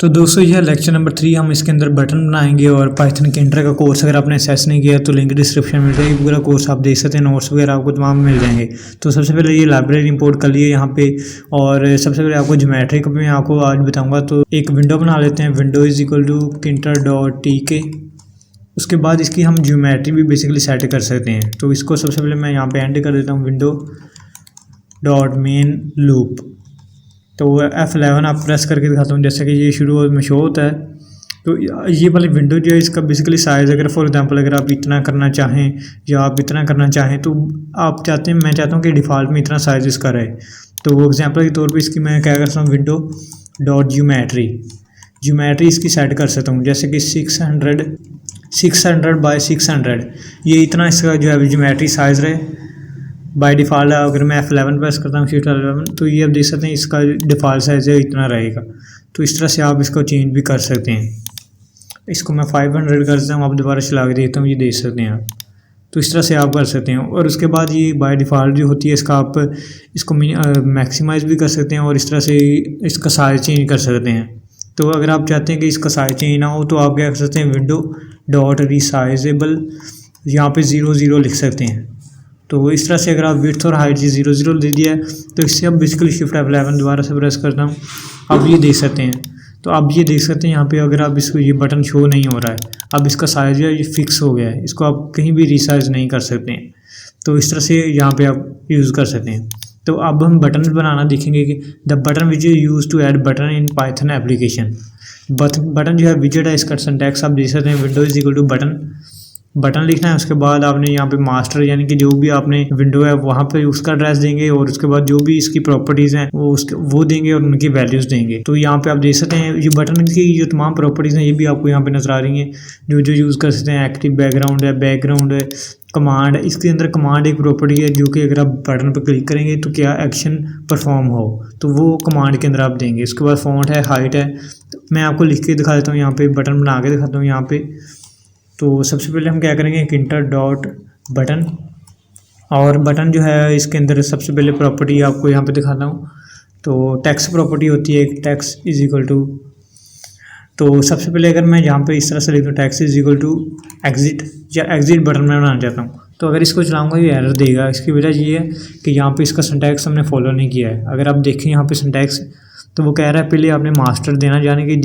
तो दोस्तों यह लेक्चर नंबर 3 हम इसके अंदर बटन बनाएंगे और पाइथन के इंटर का कोर्स अगर आपने एक्सेस नहीं किया तो लिंक डिस्क्रिप्शन में मिल जाएगी। पूरा कोर्स आप देख सकते हैं, नोट्स वगैरह आपको तमाम मिल जाएंगे। तो सबसे पहले ये लाइब्रेरी इंपोर्ट कर लिए यहाँ पे, और सबसे पहले आपको ज्योमेट्री को मैं आपको आज बताऊँगा। तो एक विंडो बना लेते हैं, window is equal to kinter.tk। उसके बाद इसकी हम ज्योमेट्री भी बेसिकली सेट कर सकते हैं। तो इसको सबसे पहले मैं यहाँ पे एंड कर देता हूँ, विंडो डॉट मेन लूप। तो F11 आप प्रेस करके दिखाता हूँ, जैसे कि ये शुरू में शो होता है। तो ये वाली विंडो जो है इसका बेसिकली साइज़, अगर फॉर एग्जांपल अगर आप इतना करना चाहें या आप इतना करना चाहें, तो आप चाहते हैं, मैं चाहता हूँ कि डिफ़ॉल्ट में इतना साइज़ इसका रहे। तो वो एग्जांपल के तौर पे इसकी मैं क्या कर सकता हूँ, विंडो डॉट ज्योमेट्री इसकी सेट कर सकता हूँ, जैसे कि 600 बाई 600 ये इतना इसका जो है ज्योमेट्री साइज़ रहे बाय डिफ़ॉल्ट। अगर मैं F11 प्रेस करता हूँ, Shift 11, तो ये आप देख सकते हैं इसका डिफ़ॉल्ट साइज़ है इतना रहेगा। तो इस तरह से आप इसको चेंज भी कर सकते हैं। इसको मैं 500 कर देता हूँ, आप दोबारा चला के देखता हूँ, ये देख सकते हैं आप। तो इस तरह से आप कर सकते हैं। और उसके बाद ये बाय डिफ़ॉल्ट जो होती है इसका आप इसको मैक्सिमाइज़ भी कर सकते हैं और इस तरह से इसका साइज़ चेंज कर सकते हैं। तो अगर आप चाहते हैं कि इसका साइज़ चेंज ना हो तो आप क्या कर सकते हैं, विंडो डॉट रीसाइजेबल, यहाँ पे 00 लिख सकते हैं। तो इस तरह से अगर आप विड्थ और हाइट 00 दे दिया है, तो इससे अब बेसिकली Shift F11 दोबारा से प्रेस करता हूँ, अब ये देख सकते हैं। तो आप ये देख सकते हैं यहाँ पे अगर आप इसको, ये बटन शो नहीं हो रहा है, अब इसका साइज़ जो है ये फिक्स हो गया है, इसको आप कहीं भी रीसाइज नहीं कर सकते हैं। तो इस तरह से यहाँ पे आप यूज़ कर सकते हैं। तो अब हम बटन बनाना देखेंगे कि the button which is use to add button in Python application. Button जो है विजेट है, इसका सिंटैक्स आप देख सकते हैं, window is equal to button लिखना है। उसके बाद आपने यहाँ पे मास्टर यानी कि जो भी आपने विंडो है वहाँ पे उसका एड्रेस देंगे, और उसके बाद जो भी इसकी प्रॉपर्टीज़ हैं वो देंगे और उनकी वैल्यूज़ देंगे। तो यहाँ पे आप देख सकते हैं ये बटन की जो तमाम प्रॉपर्टीज़ हैं ये भी आपको यहाँ पे नजर आ रही हैं, जो यूज़ कर सकते हैं। एक्टिव बैकग्राउंड है, कमांड, इसके अंदर कमांड एक प्रॉपर्टी है जो कि अगर आप बटन पर क्लिक करेंगे तो क्या एक्शन परफॉर्म हो, तो वो कमांड के अंदर आप देंगे। उसके बाद फॉन्ट है, हाइट है। तो मैं आपको लिख के दिखा देता हूँ, यहाँ पे बटन बना के दिखाता हूँ यहाँ पे। तो सबसे पहले हम क्या करेंगे, kinter.button, और बटन जो है इसके अंदर सबसे पहले प्रॉपर्टी आपको यहाँ पे दिखाता हूँ। तो टेक्स्ट प्रॉपर्टी होती है, टेक्स्ट इज इक्वल टू, तो सबसे पहले अगर मैं यहाँ पे इस तरह से लिख दूँ, text is equal to exit, या एग्जिट बटन मैं बनाना चाहता हूँ, तो अगर इसको चलाऊँगा ये एरर देगा। इसकी वजह ये है कि यहाँ पे इसका सिंटैक्स हमने फॉलो नहीं किया है। अगर आप देखें यहाँ पे सिंटैक्स, तो वो कह रहा है पहले आपने मास्टर देना, यानी कि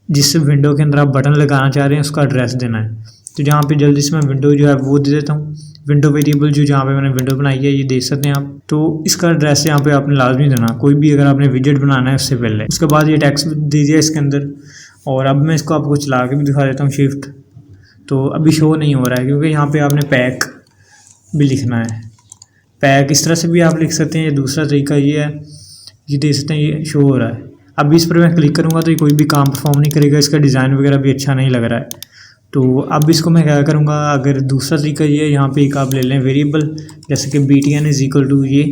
जिस विंडो के अंदर आप बटन लगाना चाह रहे हैं उसका एड्रेस देना है। तो जहाँ पे जल्दी से मैं विंडो जो है वो दे देता हूँ, विंडो वेरिएबल जो जहाँ पे मैंने विंडो बनाई है ये देख सकते हैं आप। तो इसका एड्रेस यहाँ पे आपने लाजमी देना, कोई भी अगर आपने विजेट बनाना है उससे पहले। उसके बाद ये टेक्स्ट दीजिए इसके अंदर, और अब मैं इसको आपको चला के भी दिखा देता हूँ, शिफ्ट। तो अभी शो नहीं हो रहा है क्योंकि यहाँ पर आपने पैक भी लिखना है, पैक इस तरह से भी आप लिख सकते हैं। ये दूसरा तरीका ये है, ये देख सकते हैं ये शो हो रहा है। अब इस पर मैं क्लिक करूँगा तो ये कोई भी काम परफॉर्म नहीं करेगा, इसका डिज़ाइन वगैरह भी अच्छा नहीं लग रहा है। तो अब इसको मैं क्या करूँगा, अगर दूसरा तरीका ये है, यहाँ पे एक आप ले लें वेरिएबल, जैसे कि btn इज इक्वल टू ये।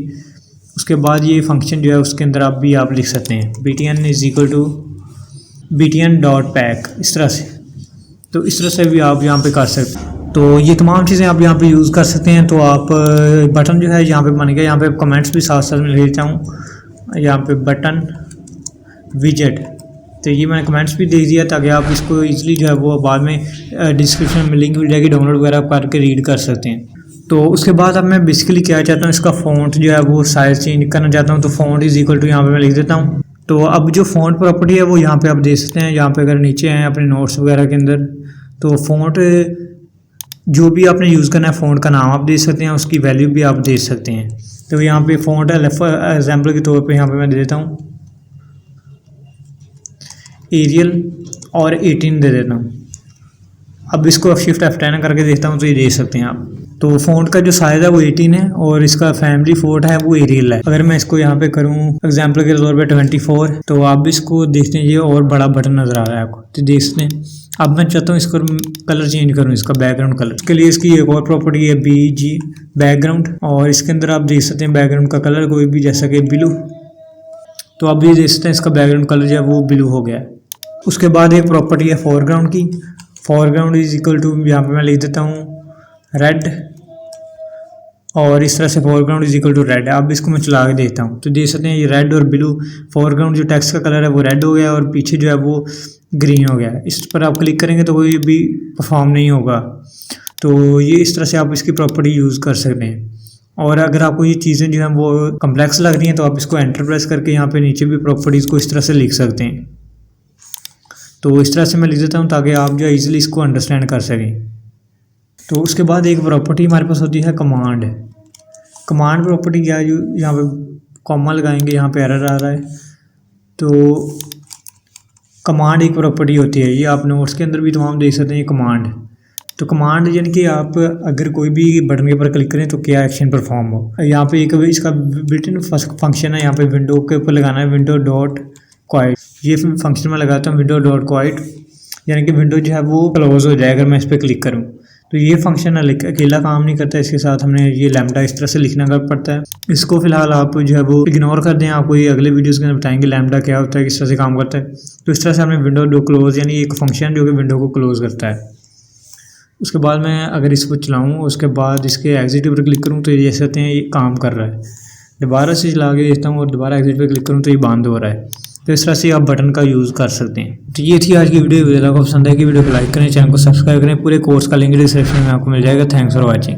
उसके बाद ये फंक्शन जो है उसके अंदर आप लिख सकते हैं btn is equal to btn.pack, इस तरह से। तो इस तरह से भी आप यहाँ पे कर सकते हैं। तो ये तमाम चीज़ें आप यहाँ पे यूज़ कर सकते हैं। तो आप बटन जो है यहाँ पे बन गया, यहाँ पे कमेंट्स भी साथ साथ में ले लेता हूँ, यहाँ पे बटन विजेट। तो ये मैंने कमेंट्स भी दे दिया ताकि आप इसको इजीली जो है वो बाद में डिस्क्रिप्शन में लिंक मिल जाएगी, डाउनलोड वगैरह करके रीड कर सकते हैं। तो उसके बाद अब मैं बेसिकली क्या चाहता हूँ, इसका फ़ॉन्ट जो है वो साइज़ चेंज करना चाहता हूँ। तो फ़ॉन्ट इज इक्वल टू यहाँ पे मैं लिख देता हूँ। तो अब जो फ़ॉन्ट प्रॉपर्टी है वो यहाँ पे आप देख सकते हैं, यहाँ पे अगर नीचे हैं अपने नोट्स वगैरह के अंदर, तो फ़ॉन्ट जो भी आपने यूज़ करना है, फ़ॉन्ट का नाम आप दे सकते हैं, उसकी वैल्यू भी आप दे सकते हैं। तो यहाँ पे फ़ॉन्ट है, एग्जाम्पल के तौर पर यहाँ पर मैं दे देता हूँ एरियल, और 18 दे देता हूँ। अब इसको Shift F10 करके देखता हूँ तो ये देख सकते हैं आप। तो फ़ॉन्ट का जो साइज़ है वो 18 है और इसका फैमिली फ़ॉन्ट है वो एरियल है। अगर मैं इसको यहाँ पे करूँ एग्जाम्पल के तौर पे 24, तो आप इसको देखते हैं ये और बड़ा बटन नज़र आ रहा है आपको, तो देख सकते हैं। अब मैं चाहता हूँ इसको कलर चेंज करूँ, इसका बैकग्राउंड कलर। इसके लिए इसकी एक और प्रॉपर्टी है BG बैकग्राउंड, और इसके अंदर आप देख सकते हैं बैकग्राउंड का कलर कोई भी, जैसा कि ब्लू। तो आप ये देख सकते हैं इसका बैकग्राउंड कलर जो है वो ब्लू हो गया है। उसके बाद एक प्रॉपर्टी है फोरग्राउंड की, फोरग्राउंड इज इक्वल टू, यहाँ पे मैं लिख देता हूँ रेड, और इस तरह से foreground is equal to red है। अब इसको मैं चला के देता हूँ तो देख सकते हैं ये रेड और ब्लू, फोरग्राउंड जो टेक्स्ट का कलर है वो रेड हो गया और पीछे जो है वो ग्रीन हो गया। इस पर आप क्लिक करेंगे तो कोई भी परफॉर्म नहीं होगा। तो ये इस तरह से आप इसकी प्रॉपर्टी यूज़ कर सकते हैं। और अगर आपको ये चीज़ें जो हैं वो कम्प्लेक्स लग रही हैं तो आप इसको एंटर प्रेस करके यहाँ पे नीचे भी प्रॉपर्टीज़ को इस तरह से लिख सकते हैं। तो इस तरह से मैं लिख देता हूँ ताकि आप जो है ईजिली इसको अंडरस्टैंड कर सकें। तो उसके बाद एक प्रॉपर्टी हमारे पास होती है कमांड। कमांड प्रॉपर्टी क्या है, यहाँ पे कॉमा लगाएंगे, यहाँ पे एरर आ रहा है। तो कमांड एक प्रॉपर्टी होती है, ये आप नोट्स के अंदर भी तमाम देख सकते हैं। ये कमांड, तो कमांड यानी कि आप अगर कोई भी बटन के ऊपर क्लिक करें तो क्या एक्शन परफॉर्म हो। यहाँ पे एक इसका बिल्ट इन फंक्शन है, यहाँ पे विंडो के ऊपर लगाना है विंडो डॉट क्वाइट। ये फंक्शन में लगाता हूँ विंडो डॉट क्वाइट, यानी कि विंडो जो है वो क्लोज हो जाए अगर मैं इस पर क्लिक करूँ। तो ये फंक्शन अकेला काम नहीं करता, इसके साथ हमने ये लैम्डा इस तरह से लिखना पड़ता है। इसको फिलहाल आप जो है वो इग्नोर कर दें, आपको ये अगले वीडियोस के अंदर बताएंगे लैम्डा क्या होता है, किस तरह से काम करता है। तो इस तरह से हमने विंडो डो क्लोज यानी एक फंक्शन जो कि विंडो को क्लोज करता है। उसके बाद मैं अगर इसको चलाऊँ उसके बाद इसके एग्जिट पर क्लिक करूँ तो ये देख सकते हैं ये काम कर रहा है। दोबारा से चला के देखता हूँ और दोबारा एग्जिट पर क्लिक करूँ तो ये बंद हो रहा है। तो इस तरह से आप बटन का यूज़ कर सकते हैं। तो ये थी आज की वीडियो। आपको पसंद है कि वीडियो को लाइक करें, चैनल को सब्सक्राइब करें। पूरे कोर्स का लिंक डिस्क्रिप्शन में आपको मिल जाएगा। Thanks for watching.